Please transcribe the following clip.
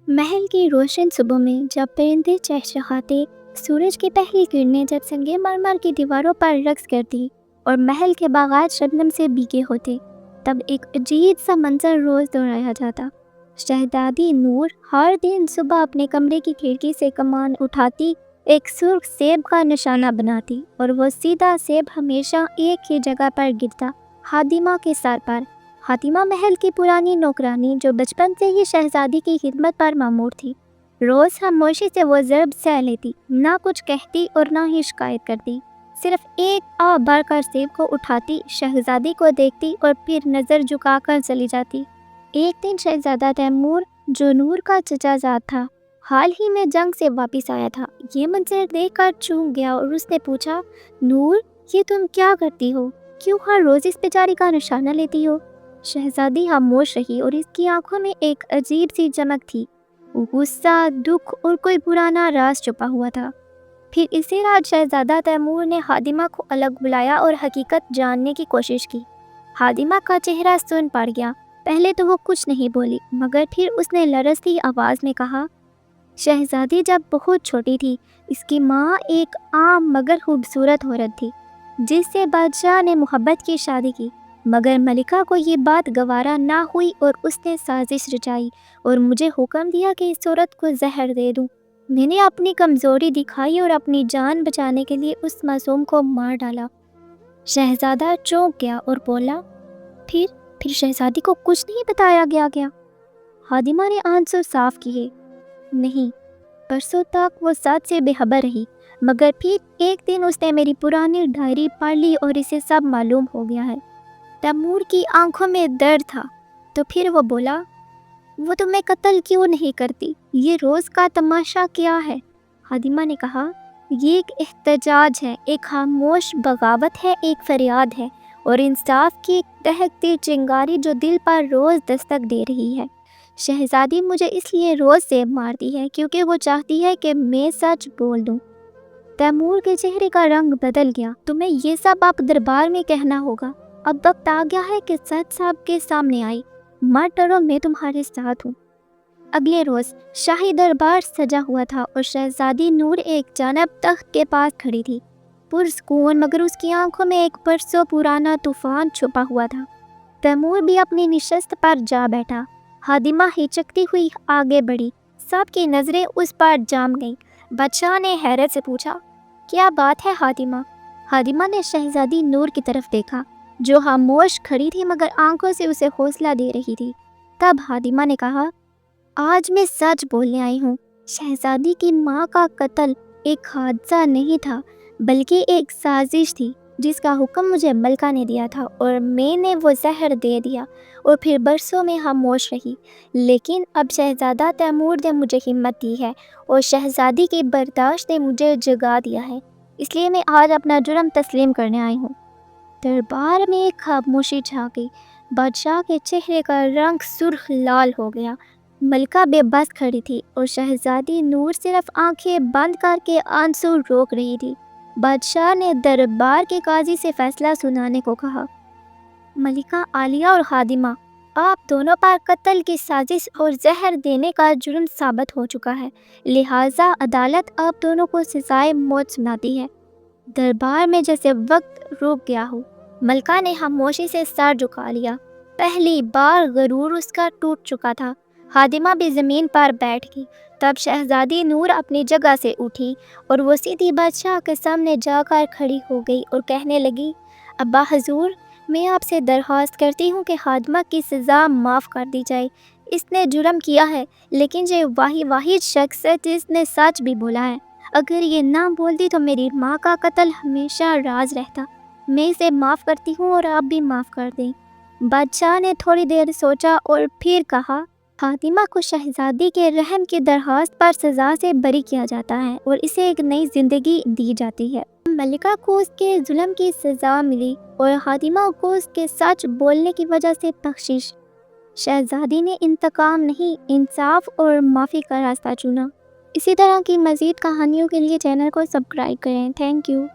महल की रोशन सुबह में जब परिंदे चहचहाते, सूरज की पहली किरणें जब संगमरमर की दीवारों पर रक्स करती और महल के बागात शबनम से भीगे होते, तब एक अजीब सा मंजर रोज दोहराया जाता। शहजादी नूर हर दिन सुबह अपने कमरे की खिड़की से कमान उठाती, एक सुर्ख सेब का निशाना बनाती और वो सीधा सेब हमेशा एक ही जगह पर गिरता, हातिमा के सर पर। हातिमा महल की पुरानी नौकरानी जो बचपन से ही शहजादी की खिदमत पर मामूर थी। रोज़ खामोशी से वो ज़र्ब सह लेती, ना कुछ कहती और ना ही शिकायत करती। सिर्फ एक आ भरकर सेब को उठाती, शहजादी को देखती और फिर नज़र झुकाकर चली जाती। एक दिन शहजादा तैमूर, जो नूर का चचाजाद था, हाल ही में जंग से वापस आया था, ये मंजर देखकर चूक गया और उसने पूछा, नूर, ये तुम क्या करती हो? क्यों हर रोज़ इस बेचारी का निशाना लेती हो? शहजादी खामोश रही और इसकी आंखों में एक अजीब सी चमक थी। गुस्सा, दुख और कोई पुराना राज छुपा हुआ था। फिर इसी रात शहजादा तैमूर ने हातिमा को अलग बुलाया और हकीकत जानने की कोशिश की। हातिमा का चेहरा सुन पड़ गया। पहले तो वो कुछ नहीं बोली, मगर फिर उसने लरजती आवाज़ में कहा, शहजादी जब बहुत छोटी थी, इसकी माँ एक आम मगर खूबसूरत औरत थी, जिससे बादशाह ने मोहब्बत की शादी की। मगर मलिका को ये बात गवारा ना हुई और उसने साजिश रचाई और मुझे हुक्म दिया कि इस औरत को जहर दे दूं। मैंने अपनी कमज़ोरी दिखाई और अपनी जान बचाने के लिए उस मासूम को मार डाला। शहजादा चौंक गया और बोला, फिर शहजादी को कुछ नहीं बताया गया? हातिमा ने आंसू साफ किए, नहीं, परसों तक वो सच से बेखबर रही, मगर फिर एक दिन उसने मेरी पुरानी डायरी पढ़ ली और इसे सब मालूम हो गया है। तैमूर की आंखों में दर्द था, तो फिर वो बोला, वो तुम्हें कत्ल क्यों नहीं करती? ये रोज़ का तमाशा क्या है? हातिमा ने कहा, ये एक एहतजाज है, एक खामोश बगावत है, एक फरियाद है और इंसाफ की एक दहकती चिंगारी जो दिल पर रोज़ दस्तक दे रही है। शहजादी मुझे इसलिए रोज़ सेब मारती है क्योंकि वो चाहती है कि मैं सच बोल दूँ। तैमूर के चेहरे का रंग बदल गया। तुम्हें ये सब आप दरबार में कहना होगा। अब वक्त आ गया है कि सच साहब के सामने आई। मत डरो, मैं तुम्हारे साथ हूँ। अगले रोज़ शाही दरबार सजा हुआ था और शहजादी नूर एक जानब तख्त के पास खड़ी थी, पुरसकून, मगर उसकी आंखों में एक बरसों पुराना तूफान छुपा हुआ था। तैमूर भी अपनी निशस्त पर जा बैठा। हातिमा हिचकती हुई आगे बढ़ी। सबकी नज़रें उस पर जाम गईं। बादशाह ने हैरत से पूछा, क्या बात है हातिमा? हातिमा ने शहजादी नूर की तरफ देखा, जो खामोश खड़ी थी मगर आंखों से उसे हौसला दे रही थी। तब हातिमा ने कहा, आज मैं सच बोलने आई हूँ। शहजादी की माँ का कत्ल एक हादसा नहीं था, बल्कि एक साजिश थी, जिसका हुक्म मुझे मलका ने दिया था और मैंने वो जहर दे दिया और फिर बरसों में खामोश रही। लेकिन अब शहजादा तैमूर ने मुझे हिम्मत दी है और शहजादी की बर्दाश्त ने मुझे जगा दिया है, इसलिए मैं आज अपना जुर्म तस्लीम करने आई हूँ। दरबार में एक खामोशी छा गई। बादशाह के चेहरे का रंग सुर्ख लाल हो गया। मलका बेबस खड़ी थी और शहजादी नूर सिर्फ आंखें बंद करके आंसू रोक रही थी। बादशाह ने दरबार के काजी से फैसला सुनाने को कहा। मलिका आलिया और खादिमा, आप दोनों पर कत्ल की साजिश और जहर देने का जुर्म साबित हो चुका है, लिहाजा अदालत आप दोनों को सजाए मौत सुनाती है। दरबार में जैसे वक्त रुक गया हो। मलका ने खामोशी से सर झुका लिया। पहली बार गरूर उसका टूट चुका था। हातिमा भी ज़मीन पर बैठ गई। तब शहजादी नूर अपनी जगह से उठी और वो सीधी बादशाह के सामने जाकर खड़ी हो गई और कहने लगी, अब्बा हजूर, मैं आपसे दरख्वास्त करती हूँ कि हातिमा की सज़ा माफ़ कर दी जाए। इसने जुर्म किया है, लेकिन ये वाहिद शख्स है जिसने सच भी बोला है। अगर ये ना बोलती तो मेरी माँ का कत्ल हमेशा राज रहता। मैं इसे माफ़ करती हूँ और आप भी माफ़ कर दें। बादशाह ने थोड़ी देर सोचा और फिर कहा, फातिमा को शहजादी के रहम की दरख्वास्त पर सज़ा से बरी किया जाता है और इसे एक नई ज़िंदगी दी जाती है। मलिका को उसके जुल्म की सज़ा मिली और फातिमा को उसके सच बोलने की वजह से बख्शिश। शहजादी ने इंतकाम नहीं, इंसाफ और माफ़ी का रास्ता चुना। इसी तरह की मज़ीद कहानियों के लिए चैनल को सब्सक्राइब करें। Thank you.